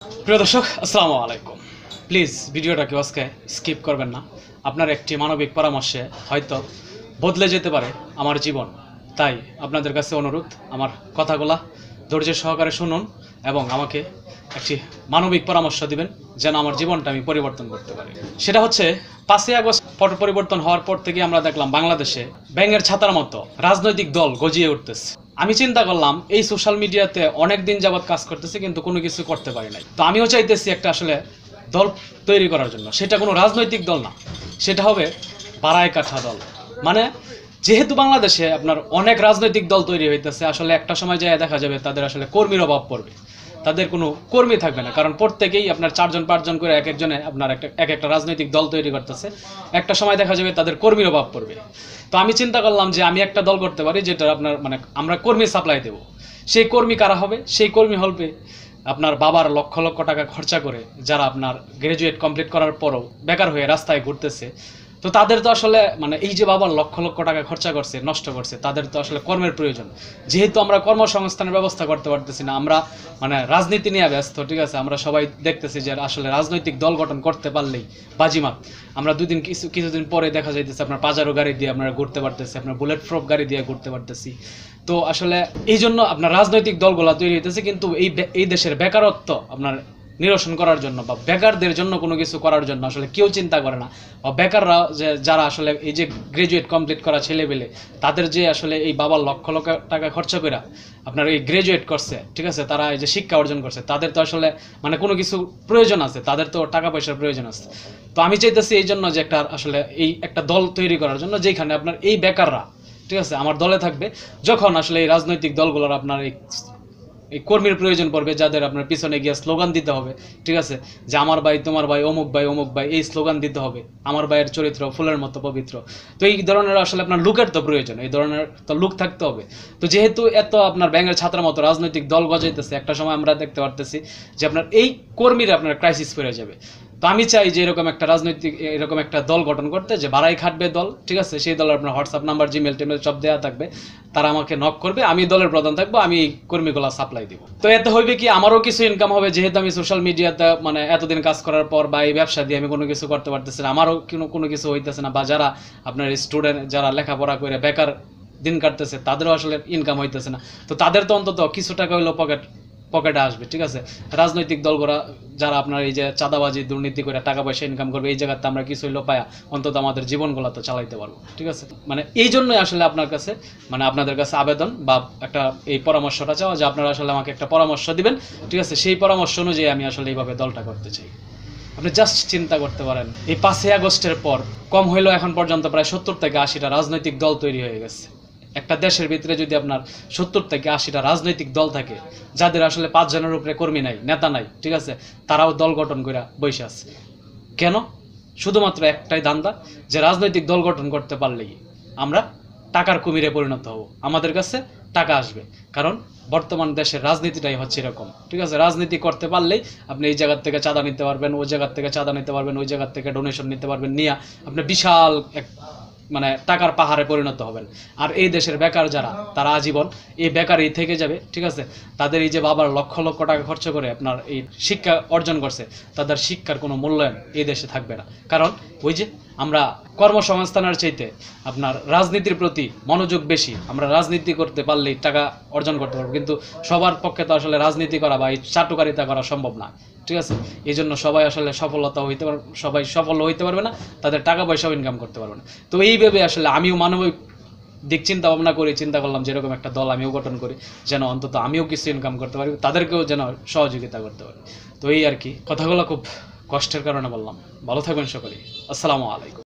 প্রিয় দর্শক, আসসালামু আলাইকুম। প্লিজ ভিডিওটা কেউ আজকে স্কিপ করবেন না। আপনার একটি মানবিক পরামর্শে হয়তো বদলে যেতে পারে আমার জীবন। তাই আপনাদের কাছে অনুরোধ, আমার কথাগুলা ধৈর্য সহকারে শুনুন এবং আমাকে একটি মানবিক পরামর্শ দিবেন যেন আমার জীবনটা আমি পরিবর্তন করতে পারি। সেটা হচ্ছে 5ই আগস্ট পট পরিবর্তন হওয়ার পর থেকে আমরা দেখলাম বাংলাদেশে ব্যাঙের ছাতার মতো রাজনৈতিক দল গজিয়ে উঠতেছে। আমি চিন্তা করলাম এই সোশ্যাল মিডিয়াতে অনেক দিন যাবৎ কাজ করতেছি কিন্তু কোনো কিছু করতে পারি নাই। তো আমিও চাইতেছি একটা আসলে দল তৈরি করার জন্য। সেটা কোনো রাজনৈতিক দল না, সেটা হবে বাড়াই কাঠা দল। মানে যেহেতু বাংলাদেশে আপনার অনেক রাজনৈতিক দল তৈরি হইতেছে, আসলে একটা সময় যায় দেখা যাবে তাদের আসলে কর্মীর অভাব পড়বে, তাদের কোনো কর্মী থাকবে না। কারণ প্রত্যেকেই আপনার 4জন 5জন করে এক একজনে আপনার একটা রাজনৈতিক দল তৈরি করতেছে। একটা সময় দেখা যাবে তাদের কর্মীর অভাব পড়বে। তো আমি চিন্তা করলাম যে আমি একটা দল করতে পারি যেটা আপনার মানে আমরা কর্মী সাপ্লাই দেব। সেই কর্মী কারা হবে? সেই কর্মী হবে আপনার বাবার লক্ষ লক্ষ টাকা খরচা করে যারা আপনার গ্রাজুয়েট কমপ্লিট করার পরও বেকার হয়ে রাস্তায় ঘুরতেছে। তো তাদের তো আসলে মানে এই যে বাবার লক্ষ লক্ষ টাকা খরচা করছে, নষ্ট করছে, তাদের তো আসলে কর্মের প্রয়োজন। যেহেতু আমরা কর্মসংস্থানের ব্যবস্থা করতে পারতেছি না, আমরা মানে রাজনীতি নিয়ে ব্যস্ত, ঠিক আছে, আমরা সবাই দেখতেছি যে আসলে রাজনৈতিক দল গঠন করতে পারলেই বাজিমাত। আমরা কিছুদিন পরে দেখা যাইতেছে আপনার পাজারো গাড়ি দিয়ে আপনারা ঘুরতে পারতেছি, আপনার বুলেট প্রুফ গাড়ি দিয়ে ঘুরতে পারতেছি। তো আসলে এই জন্য আপনার রাজনৈতিক দলগুলো তৈরি হইতেছে, কিন্তু এই দেশের বেকারত্ব আপনার নিরসন করার জন্য বা বেকারদের জন্য কোনো কিছু করার জন্য আসলে কেউ চিন্তা করে না। বা বেকাররা যারা আসলে এই যে গ্রাজুয়েট কমপ্লিট করা ছেলেবেলে, তাদের যে আসলে এই বাবার লক্ষ লক্ষ টাকা খরচা করে আপনার এই গ্রাজুয়েট করছে, ঠিক আছে, তারা এই যে শিক্ষা অর্জন করছে, তাদের তো আসলে মানে কোনো কিছু প্রয়োজন আছে, তাদের তো টাকা পয়সার প্রয়োজন আছে। তো আমি চাইতেছি এই জন্য যে আসলে এই একটা দল তৈরি করার জন্য যেখানে আপনার এই বেকাররা, ঠিক আছে, আমার দলে থাকবে। যখন আসলে এই রাজনৈতিক দলগুলোর আপনার এই কর্মীর প্রয়োজন পড়বে, যাদের আপনার পিছনে গিয়ে স্লোগান দিতে হবে, ঠিক আছে, যে আমার ভাই তোমার ভাই অমুক ভাই অমুক ভাই, এই স্লোগান দিতে হবে, আমার ভাইয়ের চরিত্র ফুলের মতো পবিত্র। তো এই ধরনের আসলে আপনার লুকের তো প্রয়োজন, এই ধরনের তো লুক থাকতে হবে। তো যেহেতু এত আপনার ব্যাঙের ছাতার মতো রাজনৈতিক দল গজাইতেছে, একটা সময় আমরা দেখতে পারতেছি যে আপনার এই কর্মীরা আপনার ক্রাইসিস পড়ে যাবে। তো আমি চাই যে এরকম একটা দল গঠন করতে, যে বাড়াই খাটবে দল, ঠিক আছে, সেই দলের আপনার হোয়াটসঅ্যাপ নাম্বার, জিমেল টিমেল সব দেওয়া থাকবে, তারা আমাকে নক করবে, আমি দলের প্রধান থাকবো, আমি কর্মীগুলা সাপ্লাই দিব। তো এতে হইবে কি, আমারও কিছু ইনকাম হবে, যেহেতু আমি সোশ্যাল মিডিয়াতে মানে এতদিন কাজ করার পর বা এই ব্যবসা দিয়ে আমি কোনো কিছু করতে পারতেছি না, আমারও কোনো কিছু হইতেছে না। বা যারা আপনার স্টুডেন্ট, যারা লেখাপড়া করে বেকার দিন কাটতেছে, তাদেরও আসলে ইনকাম হইতেছে না। তো তাদের তো অন্তত কিছু টাকা হইলো পকেটে আসবে, ঠিক আছে। রাজনৈতিক দলগুলো যারা আপনার এই যে চাঁদাবাজি দুর্নীতি করে টাকা পয়সা ইনকাম করবে, এই জায়গাতে আমরা কিছু হইলো পায়া অন্তত আমাদের জীবনগুলো তো চালাইতে পারবো, ঠিক আছে। মানে এই জন্যই আসলে আপনার কাছে মানে আপনাদের কাছে আবেদন বা একটা এই পরামর্শটা চাওয়া, যে আপনারা আসলে আমাকে একটা পরামর্শ দিবেন, ঠিক আছে। সেই পরামর্শ অনুযায়ী আমি আসলে এইভাবে দলটা করতে চাই। আপনি জাস্ট চিন্তা করতে পারেন, এই 5ই আগস্টের পর কম হইলেও এখন পর্যন্ত প্রায় 70 থেকে 80টা রাজনৈতিক দল তৈরি হয়ে গেছে। একটা দেশের ভিতরে যদি আপনার 70 থেকে 80টা রাজনৈতিক দল থাকে, যাদের আসলে 5 জনের উপরে কর্মী নাই, নেতা নাই, ঠিক আছে, তারাও দল গঠন করে বসে আছে কেন? শুধুমাত্র একটাই ধান্দা, যে রাজনৈতিক দল গঠন করতে পারলেই আমরা টাকার কুমিরে পরিণত হব, আমাদের কাছে টাকা আসবে। কারণ বর্তমান দেশের রাজনীতিটাই হচ্ছে এরকম, ঠিক আছে। রাজনীতি করতে পারলেই আপনি এই জায়গার থেকে চাঁদা নিতে পারবেন, ওই জায়গার থেকে চাঁদা নিতে পারবেন, ওই জায়গার থেকে ডোনেশন নিতে পারবেন, নিয়ে আপনি বিশাল এক মানে টাকার পাহাড়ে পরিণত হবেন। আর এই দেশের বেকার যারা, তারা আজীবন এই বেকারই থেকে যাবে, ঠিক আছে। তাদের এই যে বাবার লক্ষ লক্ষ টাকা খরচ করে আপনার এই শিক্ষা অর্জন করছে, তাদের শিক্ষার কোনো মূল্যায়ন এই দেশে থাকবে না। কারণ ওই যে আমরা কর্মসংস্থানের চাইতে আপনার রাজনীতির প্রতি মনোযোগ বেশি। আমরা রাজনীতি করতে পারলেই টাকা অর্জন করতে পারবো, কিন্তু সবার পক্ষে তো আসলে রাজনীতি করা বা এই চাটুকারিতা করা সম্ভব না, ঠিক আছে। এই জন্য সবাই আসলে সবাই সফল হইতে পারবে না, তাদের টাকা পয়সাও ইনকাম করতে পারবে না। তো এইভাবে আসলে আমিও মানবিক দিক চিন্তা ভাবনা করি, চিন্তা করলাম যেরকম একটা দল আমিও গঠন করি, যেন অন্তত আমিও কিছু ইনকাম করতে পারি, তাদেরকেও যেন সহযোগিতা করতে পারি। তো এই আর কি, কথাগুলো খুব কষ্টের কারণে বললাম। ভালো থাকবেন সকলেই। আসসালামু আলাইকুম।